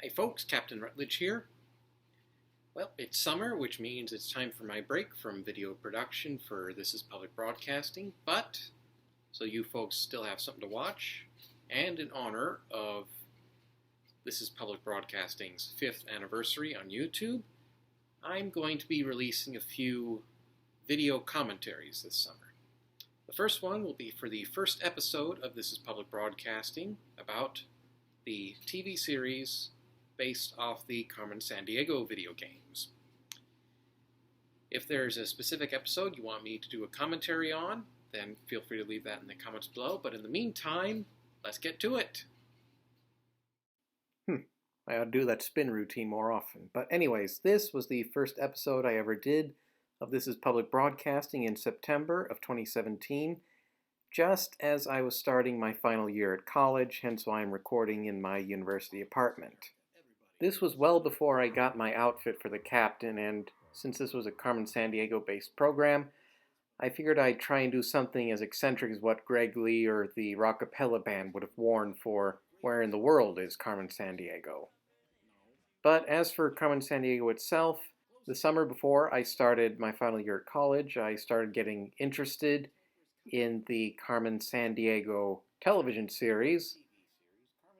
Hey folks, Captain Rutledge here. Well, it's summer, which means it's time for my break from video production for This Is Public Broadcasting, but so you folks still have something to watch, and in honor of This Is Public Broadcasting's 5th anniversary on YouTube, I'm going to be releasing a few video commentaries this summer. The first one will be for the first episode of This Is Public Broadcasting about the TV series based off the Carmen Sandiego video games. If there's a specific episode you want me to do a commentary on, then feel free to leave that in the comments below. But in the meantime, let's get to it. I ought to do that spin routine more often. But anyways, this was the first episode I ever did of This Is Public Broadcasting in September of 2017, just as I was starting my final year at college, hence why I'm recording in my university apartment. This was well before I got my outfit for the captain, and since this was a Carmen Sandiego-based program, I figured I'd try and do something as eccentric as what Greg Lee or the Rockapella band would have worn for Where in the World is Carmen Sandiego. But as for Carmen Sandiego itself, the summer before I started my final year at college, I started getting interested in the Carmen Sandiego television series,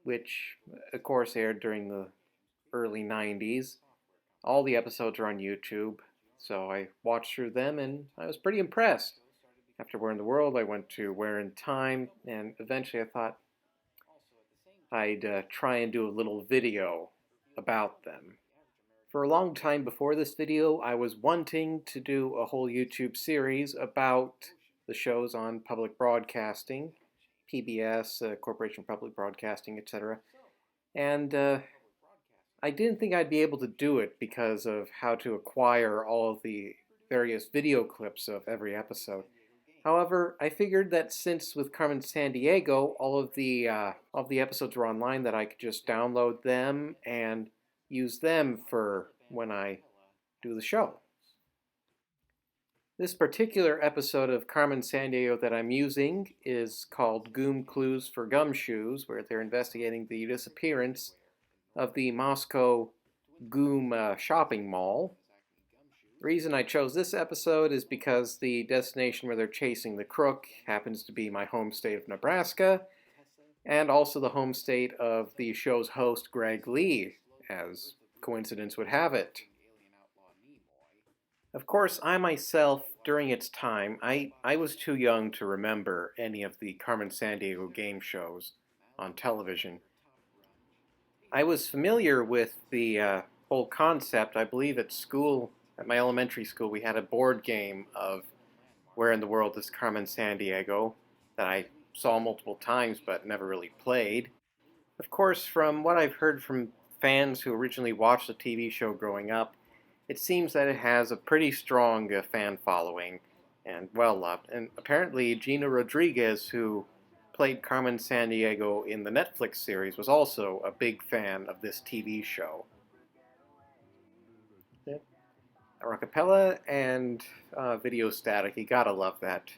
which of course aired during the early 90s. All the episodes are on YouTube, so I watched through them and I was pretty impressed. After Where in the World, I went to Where in Time, and eventually I thought I'd try and do a little video about them. For a long time before this video, I was wanting to do a whole YouTube series about the shows on public broadcasting, PBS, Corporation for Public Broadcasting, etc. And I didn't think I'd be able to do it because of how to acquire all of the various video clips of every episode. However, I figured that since with Carmen Sandiego, all of the episodes were online, that I could just download them and use them for when I do the show. This particular episode of Carmen Sandiego that I'm using is called Goom Clues for Gumshoes, where they're investigating the disappearance of the Moscow Goom shopping mall. The reason I chose this episode is because the destination where they're chasing the crook happens to be my home state of Nebraska, and also the home state of the show's host, Greg Lee, as coincidence would have it. Of course, I myself, during its time, I was too young to remember any of the Carmen Sandiego game shows on television. I was familiar with the whole concept. I believe at school, at my elementary school, we had a board game of Where in the World is Carmen Sandiego that I saw multiple times but never really played. Of course, from what I've heard from fans who originally watched the TV show growing up, it seems that it has a pretty strong fan following and well-loved. And apparently Gina Rodriguez, who played Carmen Sandiego in the Netflix series, was also a big fan of this TV show. Rockapella and video static, you gotta love that.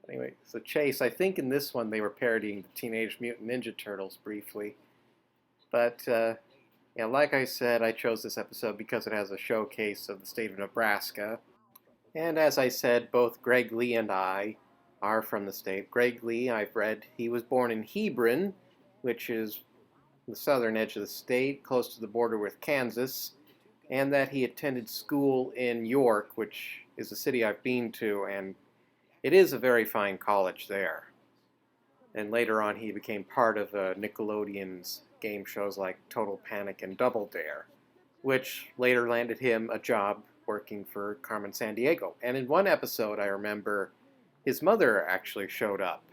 Anyway, so Chase, I think in this one they were parodying the Teenage Mutant Ninja Turtles briefly. But, yeah, like I said, I chose this episode because it has a showcase of the state of Nebraska. And as I said, both Greg Lee and I are from the state. Greg Lee, I've read, he was born in Hebron, which is the southern edge of the state, close to the border with Kansas, and that he attended school in York, which is a city I've been to, and it is a very fine college there. And later on he became part of Nickelodeon's game shows like Total Panic and Double Dare, which later landed him a job working for Carmen Sandiego. And in one episode, I remember, his mother actually showed up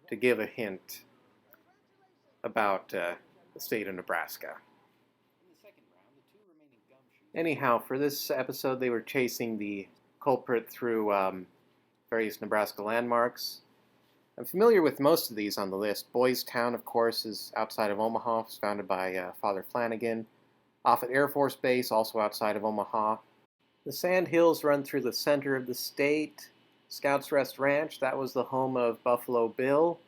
to give a hint about the state of Nebraska. Anyhow, for this episode, they were chasing the culprit through various Nebraska landmarks. I'm familiar with most of these on the list. Boys Town, of course, is outside of Omaha. It's founded by Father Flanagan. Offutt Air Force Base, also outside of Omaha. The Sand Hills run through the center of the state. Scouts Rest Ranch, that was the home of Buffalo Bill.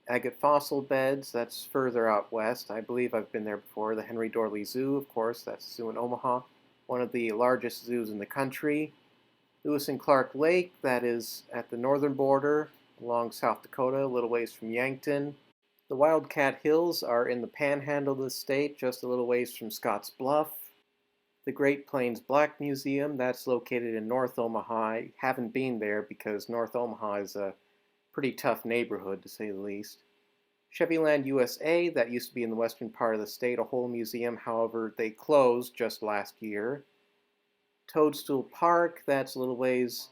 Agate fossil beds, that's further out west. I believe I've been there before. The Henry Dorley Zoo, of course, that's a zoo in Omaha, one of the largest zoos in the country. Lewis and Clark Lake, that is at the northern border along South Dakota, a little ways from Yankton. The Wildcat Hills are in the panhandle of the state, just a little ways from Scotts Bluff. The Great Plains Black Museum, that's located in North Omaha. I haven't been there because North Omaha is a pretty tough neighborhood, to say the least. Chevyland USA, that used to be in the western part of the state, a whole museum. However, they closed just last year. Toadstool Park, that's a little ways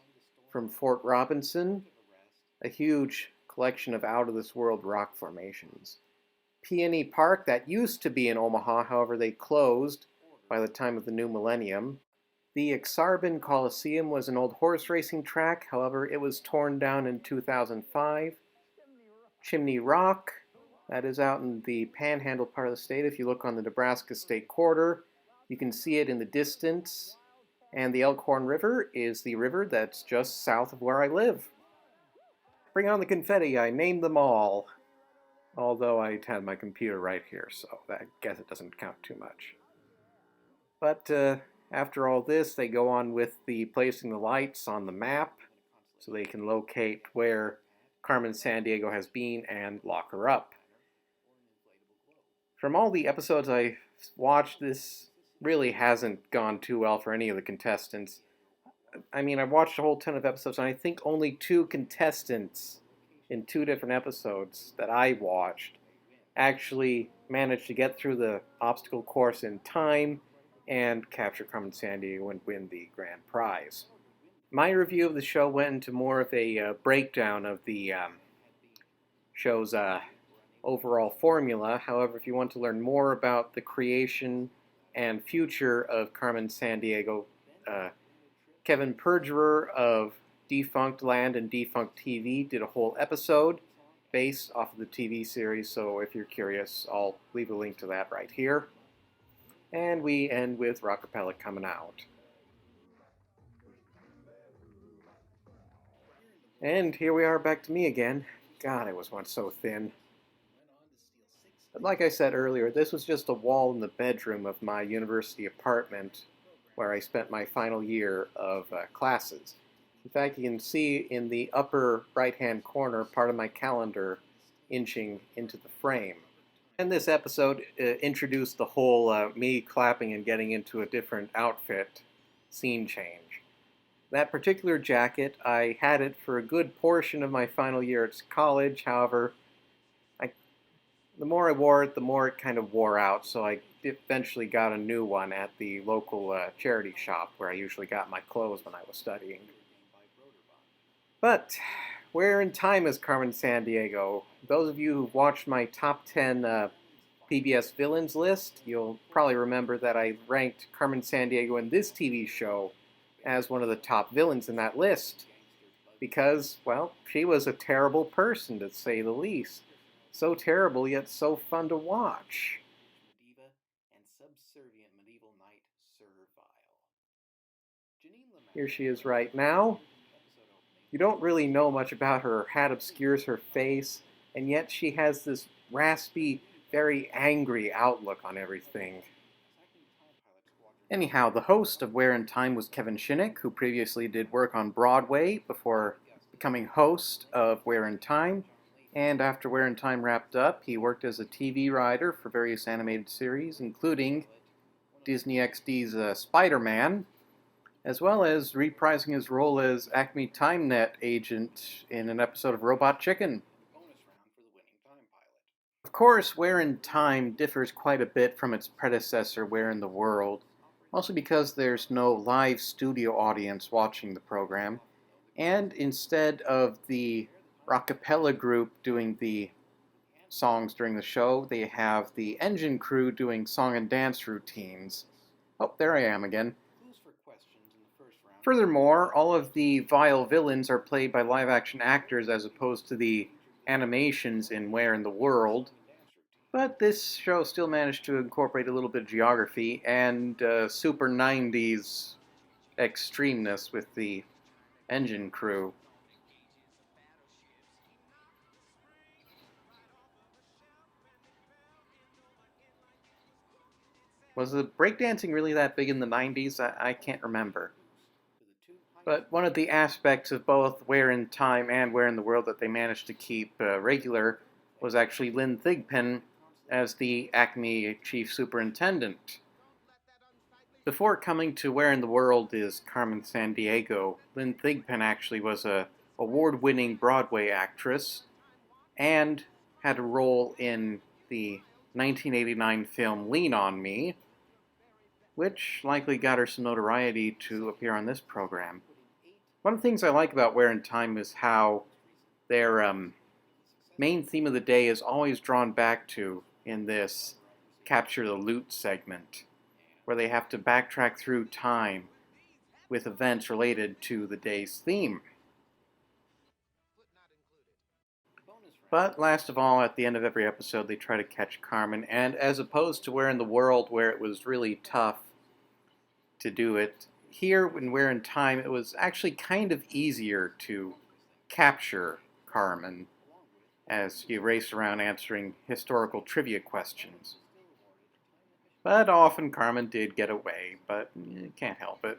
from Fort Robinson, a huge collection of out-of-this-world rock formations. Peony Park, that used to be in Omaha, however they closed by the time of the new millennium. The Exarban Coliseum was an old horse racing track, however it was torn down in 2005. Chimney Rock, that is out in the panhandle part of the state. If you look on the Nebraska state border, you can see it in the distance. And the Elkhorn River is the river that's just south of where I live. Bring on the confetti, I named them all. Although I had my computer right here, so I guess it doesn't count too much. But after all this, they go on with the placing the lights on the map so they can locate where Carmen Sandiego has been and lock her up. From all the episodes I watched, this really hasn't gone too well for any of the contestants. I mean, I've watched a whole ton of episodes, and I think only 2 contestants in 2 different episodes that I watched actually managed to get through the obstacle course in time and capture Carmen Sandiego and win the grand prize. My review of the show went into more of a breakdown of the show's overall formula. However, if you want to learn more about the creation and future of Carmen Sandiego, Kevin Perjurer of Defunct Land and Defunct TV did a whole episode based off of the TV series, so if you're curious, I'll leave a link to that right here. And we end with Rockapella coming out. And here we are back to me again. God, I was once so thin. But like I said earlier, this was just a wall in the bedroom of my university apartment where I spent my final year of classes. In fact, you can see in the upper right-hand corner part of my calendar inching into the frame. And this episode introduced the whole me clapping and getting into a different outfit scene change. That particular jacket, I had it for a good portion of my final year at college. However, the more I wore it, the more it kind of wore out, so I eventually got a new one at the local charity shop where I usually got my clothes when I was studying. But where in time is Carmen Sandiego? Those of you who've watched my top 10 PBS villains list, you'll probably remember that I ranked Carmen Sandiego in this TV show as one of the top villains in that list. Because, well, she was a terrible person, to say the least. So terrible, yet so fun to watch. Here she is right now. You don't really know much about her. Her hat obscures her face, and yet she has this raspy, very angry outlook on everything. Anyhow, the host of Where in Time was Kevin Shinnick, who previously did work on Broadway before becoming host of Where in Time. And after Where in Time wrapped up, he worked as a TV writer for various animated series, including Disney XD's Spider-Man, as well as reprising his role as Acme TimeNet agent in an episode of Robot Chicken. Of course, Where in Time differs quite a bit from its predecessor, Where in the World, mostly because there's no live studio audience watching the program, and instead of the Rockapella group doing the songs during the show, they have the engine crew doing song and dance routines. Oh, there I am again. Furthermore, all of the vile villains are played by live-action actors as opposed to the animations in Where in the World. But this show still managed to incorporate a little bit of geography and super 90s extremeness with the engine crew. Was the breakdancing really that big in the 90s? I can't remember. But one of the aspects of both Where in Time and Where in the World that they managed to keep regular was actually Lynn Thigpen as the Acme Chief Superintendent. Before coming to Where in the World is Carmen Sandiego, Lynn Thigpen actually was a award-winning Broadway actress and had a role in the 1989 film Lean on Me, which likely got her some notoriety to appear on this program. One of the things I like about Where in Time is how their main theme of the day is always drawn back to in this Capture the Loot segment, where they have to backtrack through time with events related to the day's theme. But last of all, at the end of every episode, they try to catch Carmen, and as opposed to Where in the World, where it was really tough to do it, here, when Where in Time, it was actually kind of easier to capture Carmen as you race around answering historical trivia questions. But often Carmen did get away, but you can't help it.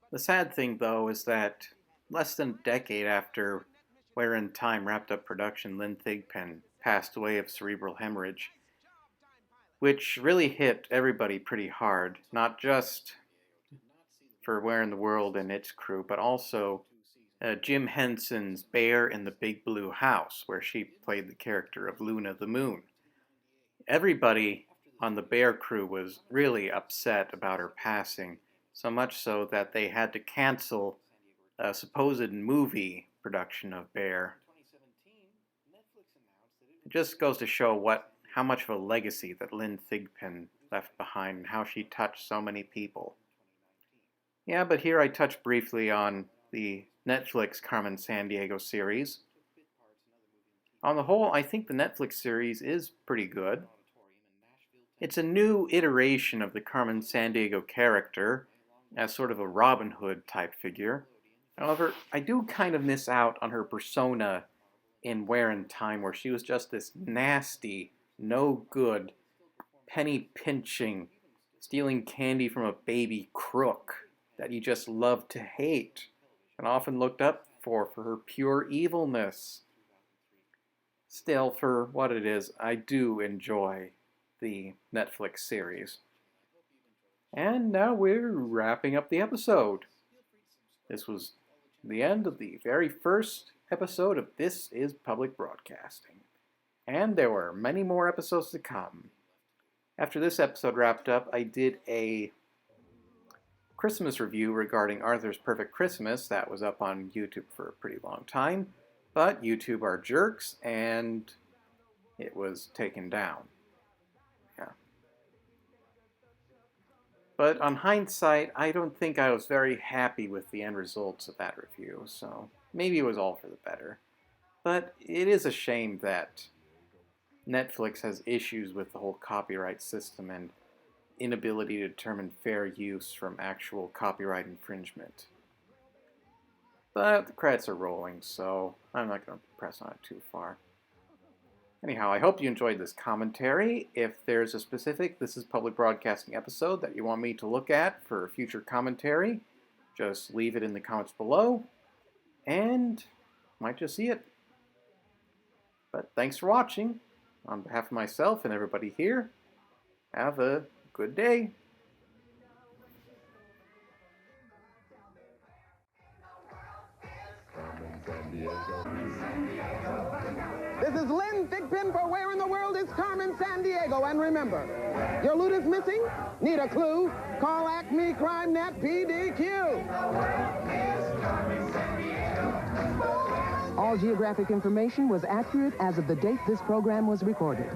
The sad thing, though, is that less than a decade after Where in Time wrapped up production, Lynn Thigpen passed away of cerebral hemorrhage, which really hit everybody pretty hard, not just for Where in the World and its crew, but also Jim Henson's Bear in the Big Blue House, where she played the character of Luna the Moon. Everybody on the Bear crew was really upset about her passing, so much so that they had to cancel a supposed movie production of Bear. It just goes to show how much of a legacy that Lynn Thigpen left behind and how she touched so many people. Yeah, but here I touch briefly on the Netflix Carmen Sandiego series. On the whole, I think the Netflix series is pretty good. It's a new iteration of the Carmen Sandiego character, as sort of a Robin Hood type figure. However, I do kind of miss out on her persona in Where in Time, where she was just this nasty, no good, penny pinching, stealing candy from a baby crook that you just loved to hate and often looked up for her pure evilness. Still, for what it is, I do enjoy the Netflix series. And now we're wrapping up the episode. This was the end of the very first episode of This Is Public Broadcasting. And there were many more episodes to come. After this episode wrapped up, I did a Christmas review regarding Arthur's Perfect Christmas that was up on YouTube for a pretty long time, but YouTube are jerks and it was taken down. Yeah. But on hindsight, I don't think I was very happy with the end results of that review, so maybe it was all for the better. But it is a shame that Netflix has issues with the whole copyright system and inability to determine fair use from actual copyright infringement. But the credits are rolling, so I'm not going to press on it too far. Anyhow, I hope you enjoyed this commentary. If there's a specific This Is Public Broadcasting episode that you want me to look at for future commentary, just leave it in the comments below, and might just see it. But thanks for watching. On behalf of myself and everybody here, have a good day. This is Lynn Thigpen for Where in the World is Carmen Sandiego. And remember, your loot is missing? Need a clue? Call Acme Crime Net PDQ. All geographic information was accurate as of the date this program was recorded.